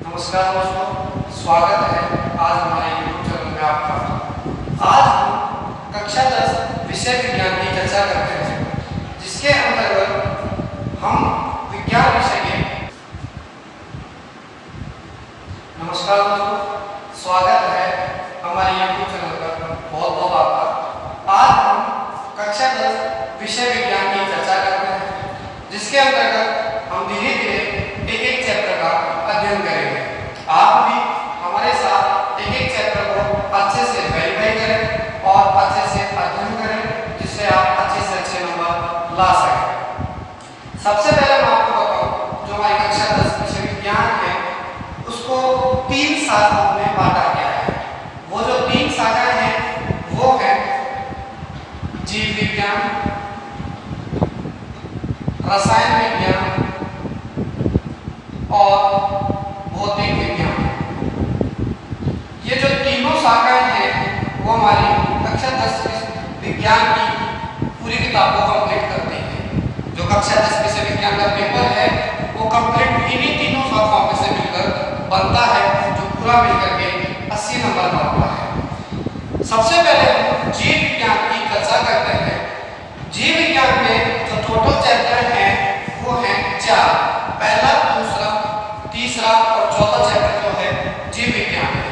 नमस्कार दोस्तों, स्वागत है आज हमारे YouTube चैनल में आपका। आज हम कक्षा 10 विषय विज्ञान की चर्चा करते हैं, जिसके अंतर्गत हम विज्ञान विषय के नमस्कार दोस्तों, स्वागत है हमारे YouTube चैनल पर। बहुत बहुत आभार। आज हम कक्षा 10 विषय विज्ञान की चर्चा करते हैं, जिसके अंतर्गत हम धीरे धीरे एक एक चैप्टर का अध्ययन करेंगे। आप भी हमारे साथ एक एक चैप्टर को अच्छे से वेरीफाई करें और अच्छे से अध्ययन करें, जिससे आप अच्छे से अच्छे नंबर ला सकें। सबसे पहले मैं आपको बताऊं, जो हमारी कक्षा 10 विषय विज्ञान है उसको 3 शाखाओं में बांटा गया है। वो जो 3 शाखाएं हैं वो है जीव विज्ञान, रसायन विज्ञान और भौतिक विज्ञान। ये जो तीनों शाखाएं हैं वो हमारी कक्षा 10 विज्ञान की पूरी किताब को कंप्लीट करती हैं। जो कक्षा 10 विषय विज्ञान का पेपर है वो कंप्लीट इन्हीं तीनों शाखाओं में से मिलकर बनता है, जो पूरा मिलकर के 80 नंबर का होता है। सबसे पहले हम जीव विज्ञान की चर्चा करते हैं। जीव विज्ञान में जो टोटल चैप्टर हैं वो हैं 4। पहला, दूसरा, तीसरा और चौथा चैप्टर जो है जीव विज्ञान है।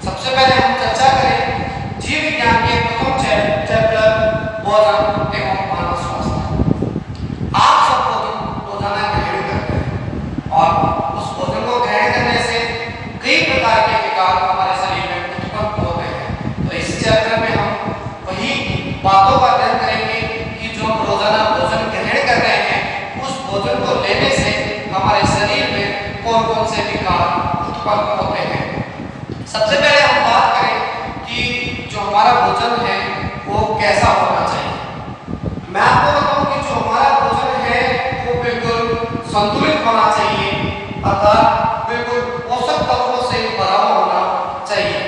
सबसे पहले हम चर्चा करें जीव विज्ञान के प्रथम चैप्टर भोजन एवं मानव स्वास्थ्य। आप सब रोजाना ग्रहण करते हैं और उस भोजन को ग्रहण करने से कई प्रकार के विकार हमारे शरीर में उत्पन्न होते हैं। तो इस चैप्टर में हम वही बातों का अध्ययन करेंगे कि जो हम रोजाना भोजन ग्रहण कर रहे हैं, उस भोजन को लेने से हमारे शरीर में कौन कौन से विकार उत्पन्न होते हैं। सबसे पहले हम बात करें कि जो हमारा भोजन है वो कैसा होना चाहिए। मैं आपको बताऊं कि जो हमारा भोजन है वो बिल्कुल संतुलित होना चाहिए, अर्थात बिल्कुल पोषक तत्वों से भरा हुआ होना चाहिए।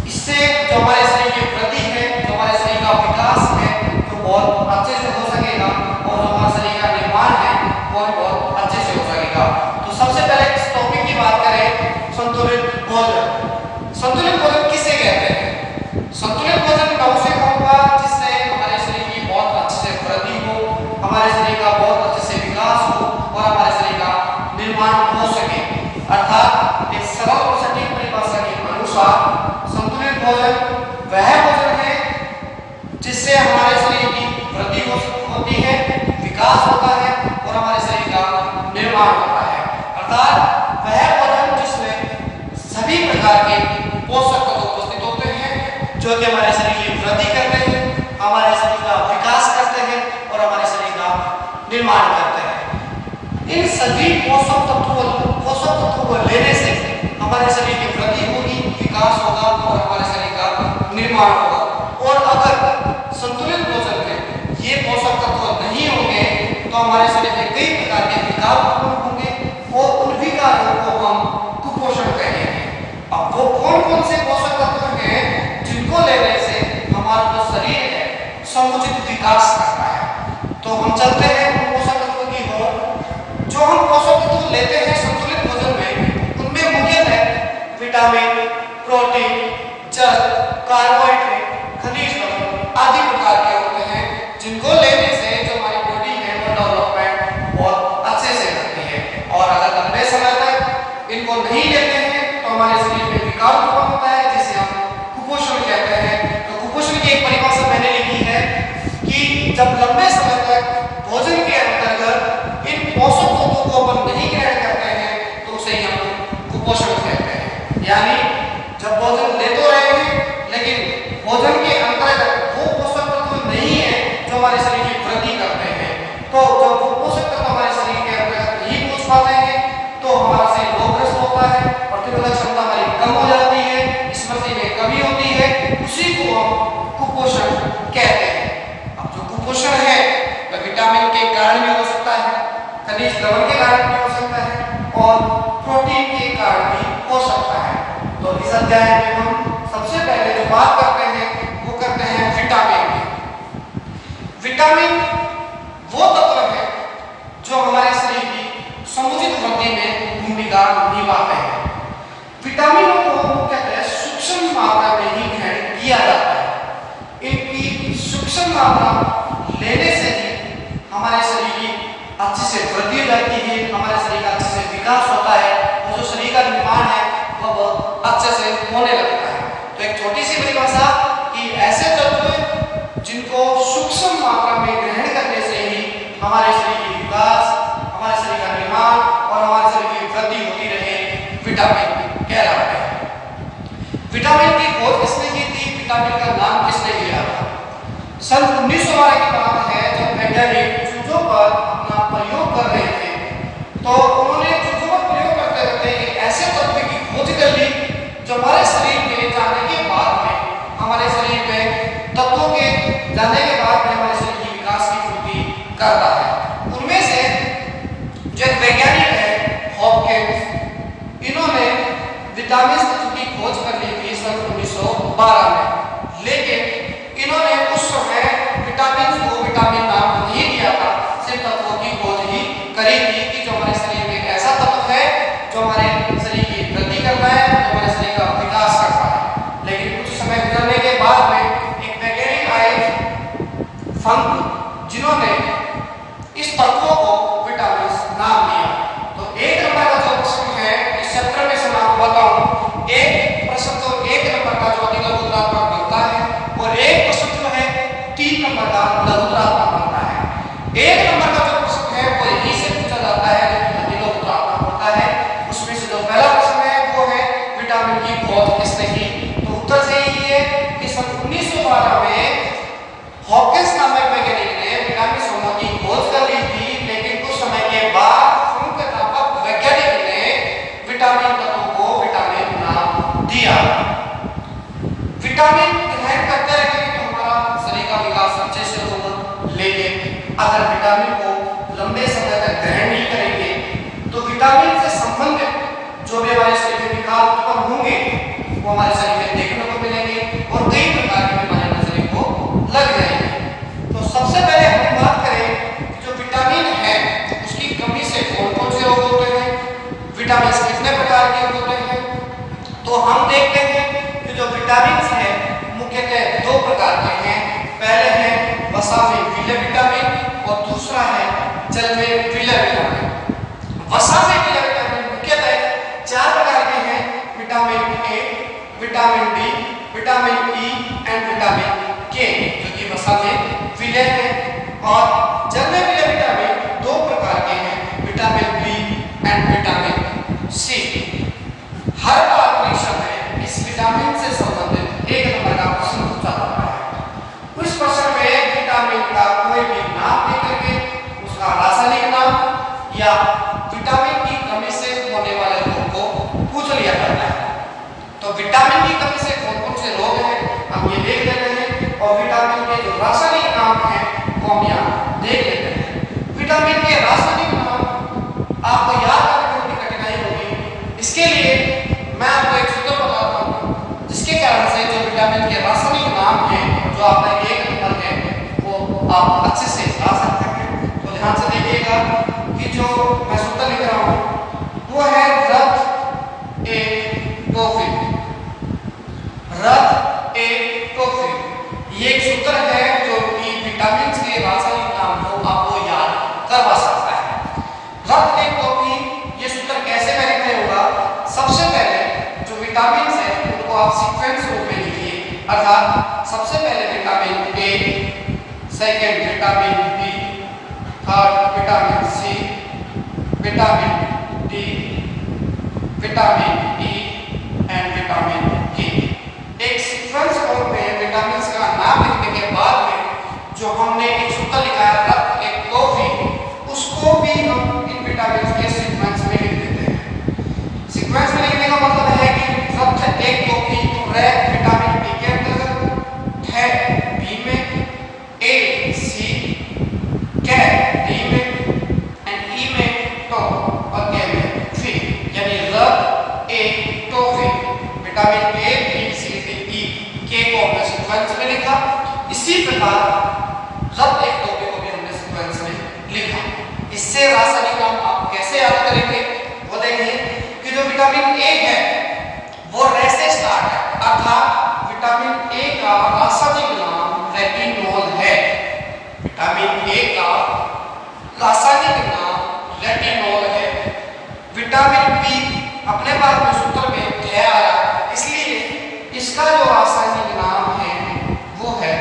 इससे जो हमारे शरीर की वृद्धि है, जो हमारे शरीर का विकास है, वो बहुत अच्छे से हो सकेगा और जो हमारे शरीर का निर्माण है वो बहुत अच्छे से हो सकेगा। तो सबसे पहले इस टॉपिक की बात करें, संतुलित भोजन। संतुलित भोजन किसे कहते हैं? संतुलित भोजन मैं उसे कहूंगा जिससे हमारे शरीर की बहुत अच्छे से वृद्धि हो, हमारे शरीर का बहुत अच्छे से विकास हो और हमारे शरीर का निर्माण हो सके। अर्थात एक सरल और सटीक परिभाषा के अनुसार संतुलित भोजन वह भोजन है जिससे हमारे शरीर की वृद्धि होती है, विकास होता है और हमारे शरीर का निर्माण होता है। अर्थात वह भोजन जिसमें सभी प्रकार के पोषक तत्व उपस्थित होते हैं, जो कि हमारे शरीर की वृद्धि करते हैं, हमारे शरीर का विकास करते हैं और हमारे शरीर का निर्माण करते हैं। इन सभी पोषक तत्वों को लेने से हमारे शरीर की वृद्धि होगी, विकास होगा और हमारे शरीर का निर्माण होगा। और अगर संतुलित भोजन में ये पोषक तत्व नहीं होंगे तो हमारे शरीर में कई प्रकार के विकार उत्पन्न होंगे और उन विकारों को हम कुपोषण कहेंगे। अब वो कौन कौन से पोषक तत्व हैं जिनको लेने से हमारा जो शरीर है समुचित विकास करता है। तो हम चलते हैं उन पोषक तत्वों की ओर। जो हम पोषक तत्व लेते हैं संतुलित भोजन में, उनमें मुख्यतः विटामिन, प्रोटीन, जल, कार्बोहाइड्रेट, खनिज लवण आदि प्रकार के होते हैं, जिनको लेने से जो हमारी बॉडी है वो डेवलपमेंट बहुत अच्छे से करती है। और अगर लंबे समय तक इनको नहीं लेते हैं तो हमारे शरीर में विकार उत्पन्न होता है, जिसे हम कुपोषण कहते हैं। तो कुपोषण की एक परिभाषा मैंने लिखी है कि जब लंबे समय तक भोजन के अंतर्गत इन पोषक तत्वों को अपन नहीं ग्रहण करते हैं तो उसे हम कुपोषण कहते हैं। यानी जब भोजन ले तो रहे हैं लेकिन भोजन के अंतर्गत वो पोषक तत्व नहीं है जो हमारे शरीर की वृद्धि करते हैं। तो जब वो पोषक तत्व हमारे शरीर के अंतर्गत नहीं पहुंच पाते हैं तो हमारा शरीर रोगग्रस्त होता है, प्रतिरोधक क्षमता हमारी कम हो जाती है, स्मृति में कमी होती है, उसी को हम कुपोषण कहते हैं। अब जो कुपोषण है वह विटामिन के कारण भी हो सकता है, खनिज लवण के कारण भी हो सकता है और प्रोटीन के कारण भी हो सकता है। तो इस अध्याय में हम सबसे पहले जो बात करते हैं वो करते हैं विटामिन की। विटामिन वो तत्व है जो हमारे शरीर की समुचित वृद्धि में भूमिका निभाते हैं। मात्रा में ही ग्रहण किया जाता है। इनकी सूक्ष्म मात्रा लेने से ही हमारे शरीर की अच्छे से वृद्धि हो जाती है, हमारे शरीर का अच्छे से विकास होता है और जो शरीर का निर्माण है वह अच्छे से होने लगता है। तो एक छोटी सी परिभाषा कि ऐसे तत्व जिनको सूक्ष्म मात्रा में ग्रहण करने से ही हमारे शरीर की विकास, हमारे शरीर का निर्माण और हमारे शरीर की वृद्धि होती रहे, विटामिन कहलाते हैं। विटामिन की खोज किसने की थी, विटामिन का नाम किसने दिया था? सन 1912 की बात है जब वैज्ञानिक चूजों पर अपना प्रयोग कर रहे थे, तो उन्होंने चूजों पर प्रयोग करते करते एक ऐसे तत्व की खोज कर ली जो हमारे शरीर में जाने के बाद में, हमारे शरीर में तत्वों के जाने के बाद में हमारे शरीर की विकास की पूर्ति करता है। उनमें से जो एक वैज्ञानिक है हॉपकिंस, इन्होंने विटामिन तत्व की खोज कर ली थी सन 1912 में, लेकिन इन्होंने उस समय विटामिन को विटामिन नाम नहीं दिया था, सिर्फ तत्वों की खोज ही करी थी कि जो हमारे शरीर में एक ऐसा तत्व है जो हमारे शरीर की वृद्धि करता है, जो हमारे शरीर का विकास करता है। लेकिन कुछ समय गुजरने के बाद में एक वैज्ञानिक आए फंक, जिन्होंने इस तत्वों को विटामिन नाम दिया। तो एक नंबर का जो प्रश्न है इस सत्र में से मैं आपको बताऊं, एक प्रश्न तो एक नंबर का जो अति लघुत्तरात्मक बनता है और एक प्रश्न जो है 3 नंबर का लघुत्तरात्मक बनता है। एक नंबर का जो प्रश्न है वो यहीं से पूछा जाता है जो अति लघुत्तरात्मक होता है। उसमें से जो पहला प्रश्न है वो है विटामिन की खोज किसने की? तो उत्तर सही है कि सन 1912 में हॉकिंस नामक वैज्ञानिक ने विटामिन समूह की खोज कर ली थी, लेकिन कुछ समय के बाद फंक नामक वैज्ञानिक ने विटामिन तत्व को विटामिन नाम दिया। विटामिन ग्रहण करते रहेंगे तो हमारा शरीर का विकास अच्छे से होगा, लेकिन अगर विटामिन को लंबे समय तक ग्रहण नहीं करेंगे तो विटामिन से संबंधित जो भी हमारे शरीर में विकार उत्पन्न होंगे वो हमारे शरीर में देखने को मिलेंगे और कई प्रकार की बीमारियां हमारे शरीर को लग जाएंगी। तो सबसे पहले हम बात करें कि जो विटामिन है उसकी कमी से कौन कौन से रोग होते हैं, विटामिन कितने प्रकार के होते हैं। तो हम देखते हैं कि जो विटामिन है मुख्यतः 2 प्रकार के हैं। पहले है वसा में विलय विटामिन और दूसरा है जल में विलय विटामिन। वसा में विलय विटामिन मुख्यतः 4 प्रकार के हैं, vitamin A, vitamin D, vitamin E and vitamin के, जो कि वसा में विलय है। और जल में विलय विटामिन 2 प्रकार के हैं, vitamin B and vitamin C. हर बार परीक्षा में इस विटामिन से संबंधित एक नंबर का प्रश्न पूछा जाता है। उस प्रश्न में विटामिन का कोई भी नाम लेकर के उसका रासायनिक नाम या विटामिन की कमी से होने वाले रोग को पूछ लिया जाता है। तो विटामिन की कमी से कौन कौन से रोग हैं हम ये देख लेते हैं, और विटामिन के जो रासायनिक नाम हैं वो हम यहाँ देख लेते हैं। विटामिन के रासायनिक नाम आपको याद करने में थोड़ी कठिनाई होगी, इसके लिए मैं आपको एक सूत्र बताता हूँ जिसके कारण से जो विटामिन के रासायनिक नाम हैं जो आपका 1 नंबर है वो आप अच्छे से ला सकते हैं। तो ध्यान से देखिएगा कि जो मैं सूत्र लिख रहा हूँ वो है रक्त ए टोफिन। रक्त ए टोफिन ये एक सूत्र है जो कि विटामिन के रासायनिक नाम को आपको याद करवा सकता है। रक्त ए टोफिन ये सूत्र कैसे वेरीफाई होगा? सबसे पहले जो विटामिन है उनको आप सीक्वेंस रूप में लिखिए, अर्थात सबसे पहले vitamin A, second vitamin B, third vitamin C, vitamin D, vitamin E and vitamin K. एक सीक्वेंस फॉर्म में विटामिन का नाम लिखने के बाद में जो हमने एक सूत्र लिखा है रक्त एक टोफिन, उसको भी हम इन विटामिन के सीक्वेंस में लिख देते हैं। सीक्वेंस में लिखने का मतलब है कि रक्त एक टोफिन विटामिन बी के अंतर्गत है, बी में, ए सी, के डी में एंड ई में तो और के में सी, यानी रक्त एक टोफिन vitamin A B C D E के को हमने सीक्वेंस में लिखा। इसी प्रकार रक्त एक टोफिन को भी हमने सीक्वेंस में लिखा। इससे रासायनिक नाम आप कैसे याद करेंगे वो देखिए कि जो विटामिन ए है वो रे से स्टार्ट है, अर्थात विटामिन ए का रासायनिक नाम रेटिनॉल है। विटामिन ए का रासायनिक नाम रेटिनॉल है। विटामिन बी अपने बारे में सूत्र में है आया, इसलिए इसका जो रासायनिक नाम है वो है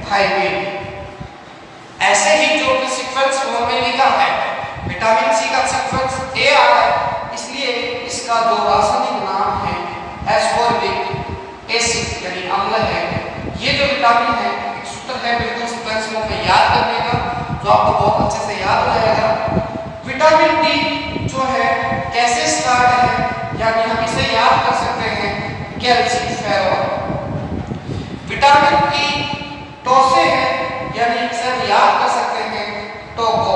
थायमिन। ऐसे ही जो सीक्वेंस में लिखा है विटामिन सी का सीक्वेंस ए आ रहा है, इसलिए इसका जो रासायनिक नाम है एस्कॉर्बिक एसिड यानी अम्ल है। ये जो विटामिन है एक सूत्र है बिल्कुल सीक्वेंस में याद करने का, जो आपको बहुत अच्छे से याद हो जाएगा। विटामिन डी जो है कैसे स्टार्ट है, यानी हम इसे याद कर सकते हैं कैल्शियम फेरो। विटामिन ई टो से है, यानी इसे हम याद कर सकते हैं टोको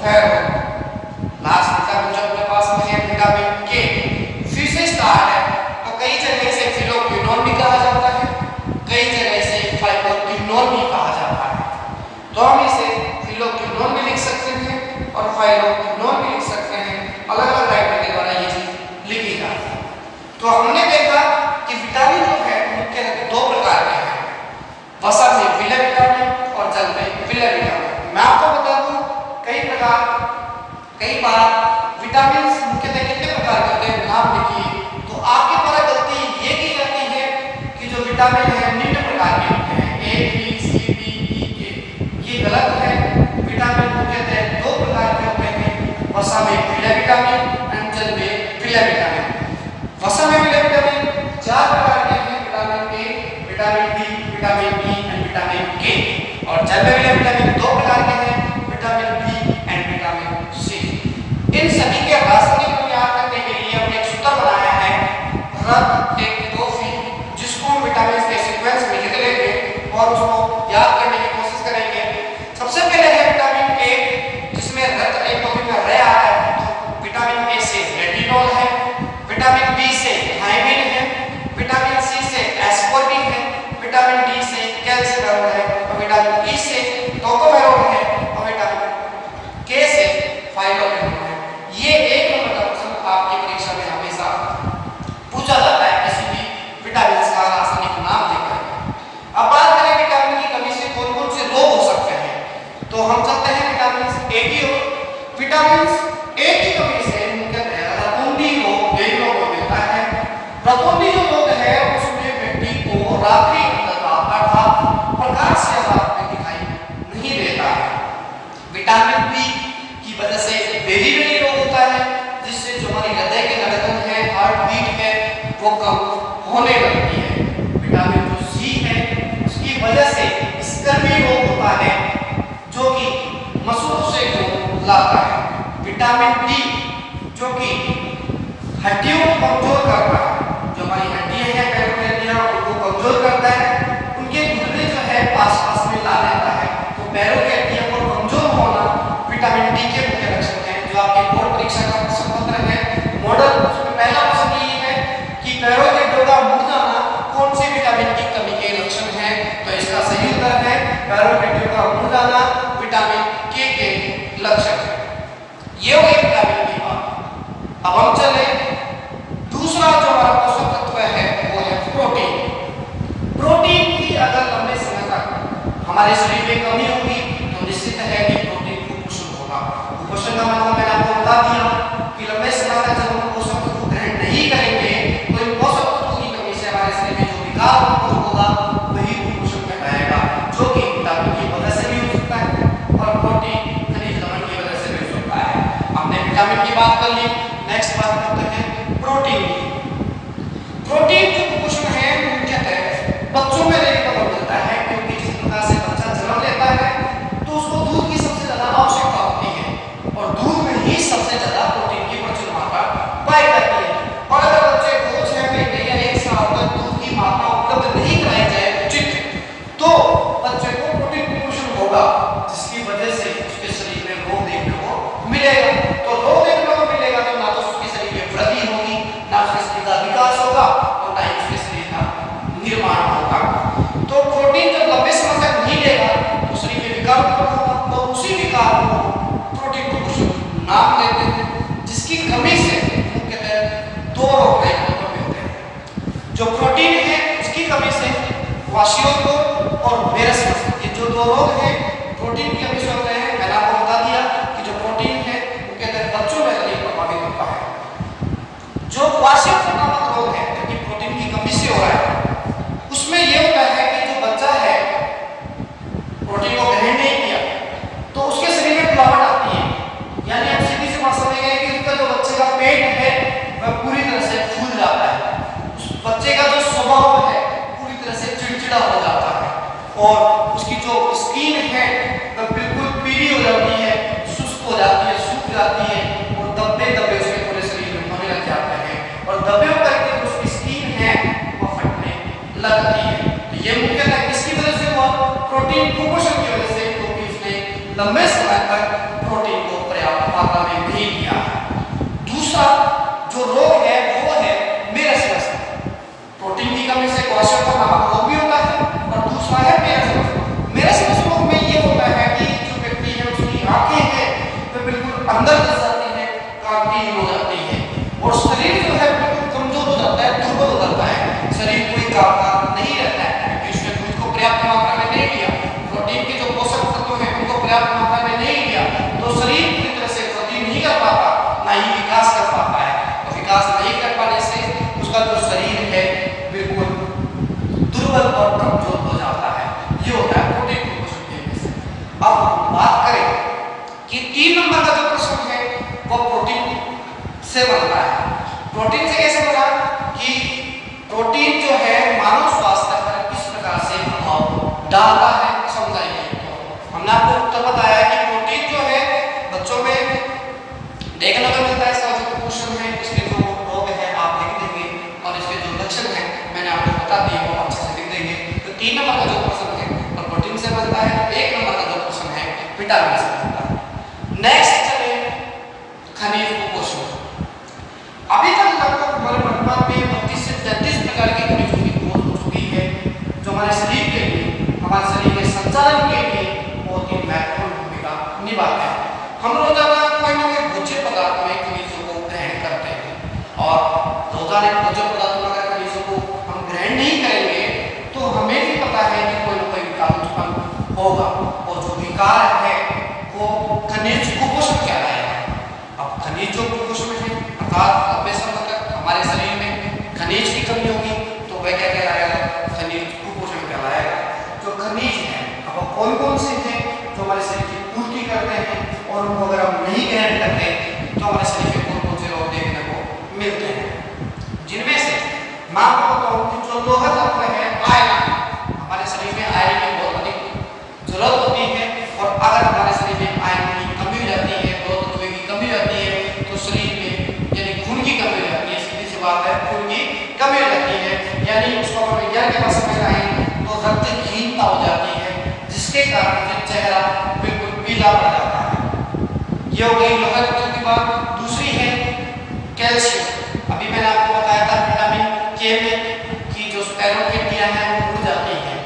फेरो। लास्ट विटामिन जो अपने पास में है विटामिन के, फिर से स्टार्ट है तो कई जगह से फिलोक्विनोन भी कहा जाता है, कई जगह से फाइलोक्विनोन भी कहा जाता है। तो हम इसे फिलोक्विनोन भी लिख सकते हैं और फाइलोक्विनोन भी लिख सकते हैं, अलग अलग राइटर के द्वारा ये चीज लिखी जाती है। तो हमने देखा कि विटामिन जो है मुख्यतः दो प्रकार के हैं, वसा में विलय विटामिन और जल में विलय विटामिन। मैं आपको बता दूं कई बार विटामिन मुख्यतः कितने प्रकार के होते हैं नाम लिखिए, तो आपके द्वारा गलती ये की जाती है कि जो विटामिन है निम्न प्रकार के होते हैं ए बी सी डी ई के, ये गलत है। विटामिन मुख्यतः दो प्रकार के होते हैं, वसा में विलय विटामिन और जल में विलय विटामिन। वसा में विलय विटामिन चार प्रकार के हैं, vitamin A, vitamin D, vitamin ई और विटामिन के। और जल में विलय विटामिन दो प्रकार के हैं, विटामिन बी और विटामिन सी। इन सभी के रासायनिक को याद करने के लिए हमने एक सूत्र बनाया है रक्त एक टॉफी, जिसको हम विटामिन के सीक्वेंस में लिख लेंगे और उसको याद करने की कोशिश करेंगे। सबसे पहले है विटामिन ए, जिसमें रक्त एक टॉफी में रह आ रहा है, तो विटामिन ए से रेटिनॉल है, विटामिन बी से थायमिन है, विटामिन सी से एस्कॉर्बिक है, विटामिन डी से कैल्शियम है और विटामिन ई से टोकोफेरोल है और विटामिन के से फाइलोक्विनोन है। ये एक नंबर का प्रश्न आपकी परीक्षा में हमेशा पूछा जाता है किसी भी विटामिन का रासायनिक नाम देकर। अब बात करें विटामिन की कमी से कौन कौन से रोग हो सकते हैं, तो हम चलते हैं विटामिन ए की ओर। विटामिन ए की कमी से मुख्यतः रतौंधी रोग यही रोग होता है। रतौंधी जो रोग है उसमें व्यक्ति को रात्रि अंधकार अर्थात प्रकाश से रात में दिखाई नहीं देता है। विटामिन बी की वजह से वेरिएबल रोग होता है, जिससे जो हमारी हृदय की धड़कन है, हार्ट बीट है, वो कम होने लगती है। विटामिन जो सी है उसकी वजह से स्कर्वी रोग होता है, जो कि मसूर से को लाता है। विटामिन डी जो कि हड्डियों को कमजोर करता है, जो हमारी हड्डियां हैं पैरों की हड्डियां उनको कमजोर करता है, उनके घुटने जो है पास में ला देता है। तो पैरों की हड्डियों को कमजोर होना विटामिन डी के मुख्य लक्षण हैं। जो आपके बोर्ड परीक्षा का प्रश्न पत्र है मॉडल, उसमें पहला प्रश्न ये है कि पैरों के हड्डियों का मुड़ जाना कौन सी विटामिन की कमी के लक्षण है, तो इसका सही उत्तर है पैरों के हड्डियों का मुड़ जाना विटामिन के लक्षण है। ये हो गया विटामिन की बात। अब हम चले दूसरा जो हमारा पोषक तत्व है वो है प्रोटीन। प्रोटीन की अगर लंबे समय तक हमारे शरीर में कमी होगी तो निश्चित है कि प्रोटीन कुपोषण होगा। कुपोषण का मतलब मैंने आपको बता दिया कि लंबे समय तक जब हम पोषक तत्व ग्रहण नहीं करेंगे तो इन पोषक तत्वों की कमी से हमारे शरीर में जो विकार होगा वही कुपोषण कहलाएगा, जो कि विटामिन की वजह से भी हो सकता है और प्रोटीन खनिज लवण की वजह से भी हो सकता है। हमने विटामिन की बात कर ली, नेक्स्ट बात करते हैं प्रोटीन की। प्रोटीन जो कुपोषण है मुख्यतः बच्चों में देखने को मिलता है, क्योंकि जिस प्रकार से बच्चा जन्म लेता है तो उसको दूध की सबसे ज्यादा आवश्यकता होती है और दूध में ही सबसे ज्यादा प्रोटीन की प्रचुर मात्रा पाई जाती है। और अगर बच्चे को 6 महीने या 1 साल तक दूध की मात्रा उपलब्ध नहीं कराई जाए उचित, तो बच्चे को प्रोटीन कुपोषण होगा, जिसकी वजह से उसके शरीर में रोग देखने को मिलेगा। तो रोग देखने को मिलेगा तो ना तो उसके शरीर में वृद्धि होगी, ना उसके शरीर का विकास होगा और ना ही उसके शरीर का निर्माण होगा। तो प्रोटीन जब लंबे समय तक नहीं लेगा तो शरीर में विकार होगा, तो उसी विकार को प्रोटीन कुपोषण नाम देते हैं, जिसकी कमी से मुख्यतः दो रोग देखने को मिलते हैं। जो प्रोटीन है उसकी कमी से क्वाशियोरोग और मेरसिस, ये जो दो रोग हैं प्रोटीन की कमी से होते हैं। मैंने आपको बता दिया कि जो प्रोटीन है वो कहते हैं बच्चों में अधिक प्रभावित होता है। जो क्वाशियोरोग नामक रोग है जो कि प्रोटीन की कमी से हो रहा है, उसमें ये होता है कि जो बच्चा है प्रोटीन को ग्रहण नहीं किया तो उसके शरीर में फुलावट आती है। यानी आप सीधी सी बात समझेंगे कि उसका जो बच्चे का पेट है वह पूरी तरह से फूल जाता है। उस बच्चे का जो स्वभाव है पूरी तरह से चिड़चिड़ा हो जाता है और उसकी जो स्किन है वह बिल्कुल पीली हो जाती है, सुस्त हो जाती है, सूख जाती है और धब्बे धब्बे उसके पूरे शरीर में होने लग जाते हैं और धब्बे होकर के जो उसकी स्किन है वह फटने लगती है। तो ये मुख्यतः किसकी वजह से हुआ? प्रोटीन कुपोषण की वजह से, क्योंकि उसने लंबे समय तक प्रोटीन को पर्याप्त मात्रा में नहीं लिया। दूसरा जो रोग है वो है मेरसिस। प्रोटीन की कमी से क्वाशियोरोग नामक रोग भी होता है और दूसरा है मेरसिस। मेरसिस रोग में ये होता है कि जो व्यक्ति है उसकी आंखें हैं वो बिल्कुल अंदर घुस जाती है, कांतिहीन हो जाती है और शरीर जो है बिल्कुल कमजोर हो जाता है, दुर्बल हो जाता है, शरीर कोई काम का नहीं रहता है क्योंकि उसने दूध को पर्याप्त मात्रा में नहीं लिया, प्रोटीन के जो पोषक तत्व हैं उनको पर्याप्त मात्रा में नहीं लिया, तो शरीर पूरी तरह से वृद्धि नहीं कर पाता, ना ही विकास कर पाता है। तो विकास नहीं कर पाने से उसका जो शरीर है बिल्कुल दुर्बल और कमजोर हो जाता है। ये होता है प्रोटीन कुपोषण की वजह से। अब बात करें कि 3 नंबर का जो प्रश्न है वो प्रोटीन से बनता है। प्रोटीन से कैसे बना कि प्रोटीन जो है मानव स्वास्थ्य पर किस प्रकार से प्रभाव डालता है, समझाइए। तो हमने आपको उत्तर बताया कि प्रोटीन जो है बच्चों में देखने को मिलता है, इसका जो कुपोषण है, इसके जो रोग है आप लिख देंगे और इसके जो लक्षण है मैंने आपको बता दिए वो अच्छे से लिख देंगे। तो 3 नंबर का जो प्रश्न है वो प्रोटीन से बनता है, 1 नंबर का जो प्रश्न है विटामिन से बनता है। नेक्स्ट चले खनिज कुपोषण। अभी तक लगभग हमारे वर्तमान में 32 से 33 प्रकार की खनिजों की खोज हो चुकी है जो हमारे शरीर के लिए, हमारे शरीर के संचालन के लिए बहुत ही महत्वपूर्ण भूमिका निभाते हैं। हम रोजाना कोई ना कोई भोज्य पदार्थ में खनिजों को ग्रहण करते हैं और रोजाना भोज्य पदार्थों में अगर खनिजों को हम ग्रहण नहीं करेंगे तो हमें भी पता है कि कोई ना कोई विकार उत्पन्न होगा और जो विकार है वो खनिज कुपोषण कहलाएगा। अब खनिज जो कुपोषण है अर्थात लंबे समय तक हमारे शरीर में खनिज की कमी होगी तो वह क्या कहलाएगा? खनिज कुपोषण कहलाएगा। जो खनिज है अब कौन कौन से हैं जो हमारे शरीर की पूर्ति करते हैं और उनको अगर हम नहीं ग्रहण करते तो हमारे शरीर में कौन कौन से रोग देखने को मिलते हैं। जिनमें से मैं आपको बताऊं कि जो लोह तत्व है आयरन, हमारे शरीर में आयरन की बहुत अधिक जरूरत होती है और अगर हमारे शरीर में आयरन की कमी हो जाती है, लोह तत्व की कमी हो जाती है तो शरीर में यानी खून की कमी हो जाती है। सीधी सी बात है, खून की कमी हो जाती है यानी उसको अगर विज्ञान के पास समझ आए तो रक्तहीनता हो जाती है जिसके कारण चेहरा बिल्कुल पीला पड़ जाता है। ये हो गई लोह तत्व की बात। दूसरी है कैल्शियम। अभी मैंने आपको बताया था विटामिन के में कि जो स्पेरो की हड्डियां हैं वो टूट जाती हैं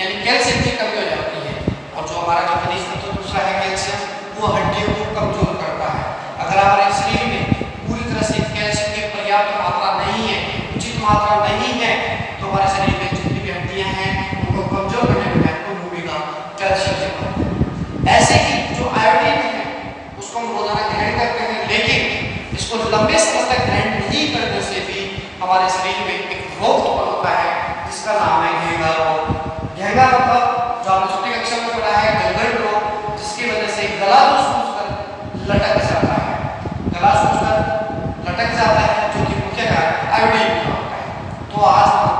यानी कैल्शियम की कमी हो जाती है और जो हमारा जो खनिज तत्व दूसरा है कैल्शियम वो हड्डियों को कमजोर करता है। अगर हमारे शरीर में पूरी तरह से कैल्शियम की पर्याप्त मात्रा नहीं है, उचित मात्रा नहीं है तो हमारे शरीर में जितनी भी हड्डियां हैं उनको कमजोर करने में महत्वपूर्ण भूमिका कैल्शियम से बनती है। ऐसे ही जो आयोडीन है उसको हम रोजाना ग्रहण करते हैं लेकिन इसको लंबे समय तक ग्रहण नहीं करने से भी हमारे शरीर में एक रोग उत्पन्न होता है जिसका नाम है घेंगा रोग। घेंगा मतलब जो आपने छोटे अक्षर में पढ़ा है गलगल रोग, जिसकी वजह से गला जो सूखकर लटक जाता है, गला सूखकर लटक जाता है जो कि मुख्य कारण आयोडीन का होता है। तो आज हम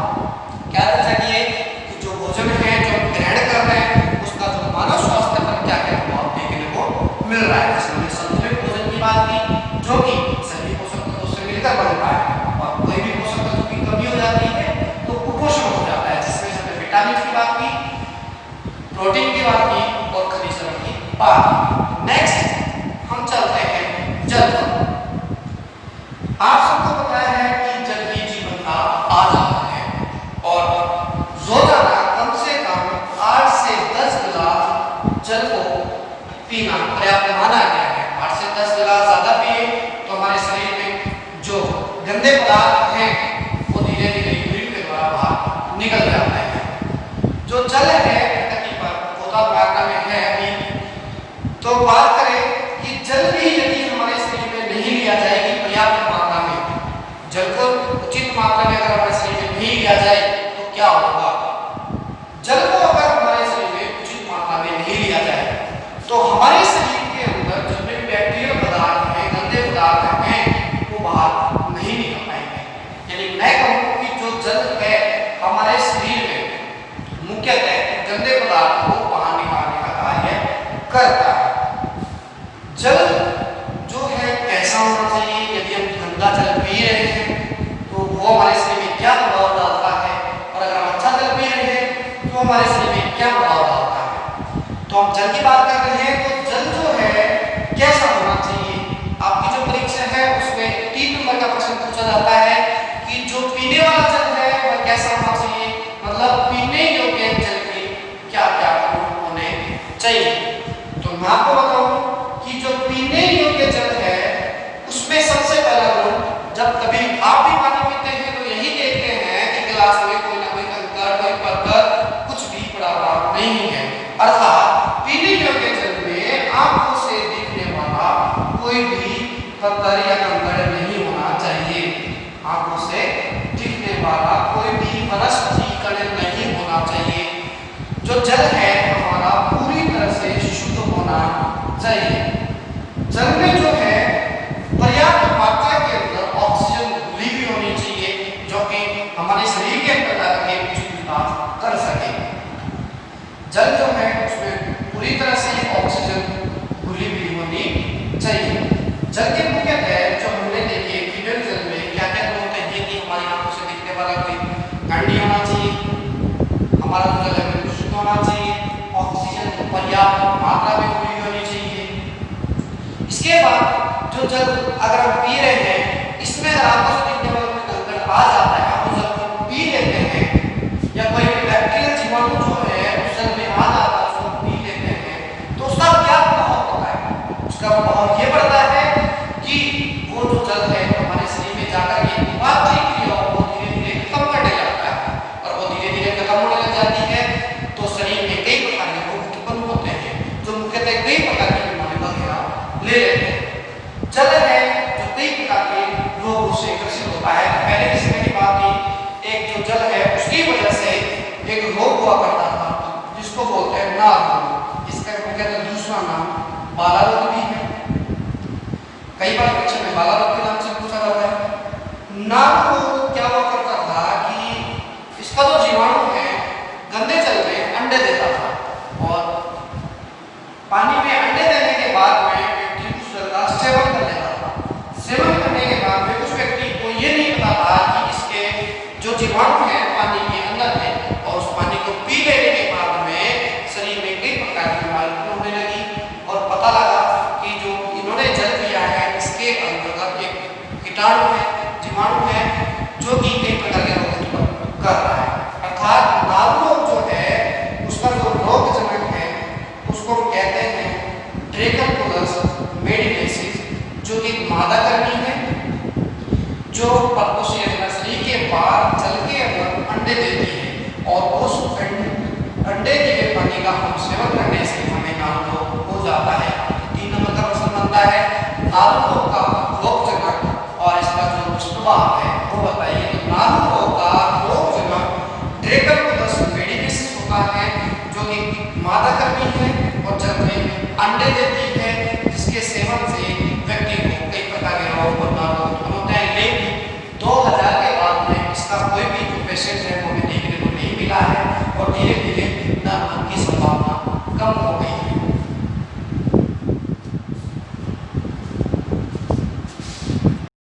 क्या चर्चा किए कि जो भोजन है जो हम ग्रहण कर रहे हैं उसका जो मानव स्वास्थ्य पर क्या क्या प्रभाव देखने को मिल रहा है। इसमें संतुलित भोजन की बात की जो कि सभी पोषक तत्वों से मिलकर बनता है और कोई भी पोषक तत्व की कमी हो जाती है तो कुपोषण हो जाता है, जिसमें से हमने विटामिन की बात की। जल को उचित मात्रा में अगर हमारे शरीर में नहीं लिया जाए तो क्या होगा? जल को अगर हमारे शरीर में उचित मात्रा में नहीं लिया जाए तो हमारे शरीर के अंदर जितने भी बैक्टीरियल पदार्थ हैं, गंदे पदार्थ हैं, वो बाहर नहीं निकल पाएंगे। यानी मैं कहूँ कि जो जल है हमारे शरीर में मुख्यतः गंदे पदार्थ को बाहर निकालने का कार्य करता है। जल जो है कैसा होना चाहिए? यदि हम गंदा जल पी रहे हैं तो वो हमारे शरीर में क्या प्रभाव डालता है, और अगर हम अच्छा जल पी रहे हैं तो हमारे शरीर में क्या प्रभाव डालता है। तो हम जल की बात कर रहे हैं तो जल जो है कैसा होना चाहिए? आपकी जो परीक्षा है उसमें 3 नंबर का प्रश्न पूछा जाता है कि जो पीने वाला जल है वह कैसा होना चाहिए, मतलब पीने योग्य जल के क्या क्या गुण होने चाहिए। तो मैं आपको बताऊं कि जो पीने योग्य जल है उसमें सबसे पहला गुण, जब कभी आप भी पानी पीते हैं तो यही देखते हैं कि गिलास में कोई ना कोई कंकड़, कोई पत्थर कुछ भी पड़ा हुआ नहीं है। अर्थात पीने योग्य जल में आंखों से दिखने वाला कोई भी पत्थर या कंकड़ नहीं होना चाहिए। आंखों से दिखने वाला कोई भी वनस्पति कण नहीं होना चाहिए। जो जल है हमारा पूरी तरह से शुद्ध होना चाहिए। जल में जो है पर्याप्त मात्रा के अंदर ऑक्सीजन घुली भी होनी चाहिए, जो कि हमारे शरीर के अंदर जाके उचित विकास कर सके। जल जो है उसमें पूरी तरह से ऑक्सीजन घुली भी होनी चाहिए। जल के मुख्यतः जो हमने देखे फीमेल जल में क्या क्या गुण होते हैं कि हमारी आंखों से दिखने वाला कोई कण होना चाहिए, हमारा जल है बिल्कुल शुद्ध होना चाहिए, ऑक्सीजन पर्याप्त मात्रा में घुली होनी चाहिए। इसके बाद जो जल अगर हम पी रहे हैं इसमें अगर आपको दिखने वाला कोई कंकड़ आ जाता है, आप उस जल को पी लेते हैं, या कोई बैक्टीरियल जीवाणु जो है उस जल में आ जाता है उसको पी लेते हैं, तो उसका क्या प्रभाव पड़ता है? उसका प्रभाव ये पड़ता है कि वो जो जल है हमारे शरीर में जाकर के पाचन क्रिया को धीरे धीरे खत्म करने लगता है, और वो धीरे धीरे खत्म होने लग जाती है तो शरीर में कई प्रकार के रोग उत्पन्न होते हैं, जो मुख्यतः कई प्रकार की बीमारी वगैरह ले लेते हैं। जल है जो कई प्रकार के रोगों से ग्रसित होता है। पहले के समय की बात थी, एक जो जल है उसकी वजह से एक रोग हुआ करता था जिसको बोलते हैं नाल रोग। इसका मुख्यतः दूसरा नाम बाला रोग भी है। कई बार परीक्षा में बाला रोग के नाम से पूछा जाता है। नाल रोग क्या हुआ करता था कि इसका जो जीवाणु है गंदे जल में अंडे देता था, और पानी में अंडे देने के बाद में व्यक्ति उस जल का सेवन कर लेता था। सेवन करने के बाद में उस व्यक्ति को ये नहीं पता था कि इसके जो जीवाणु है पानी के अंदर है, और उस पानी को पी लेने के बाद में शरीर में कई प्रकार की बीमारी होने लगी, और पता लगा कि जो इन्होंने जल पिया है इसके अंतर्गत एक कीटाणु है, जीवाणु है, जो कि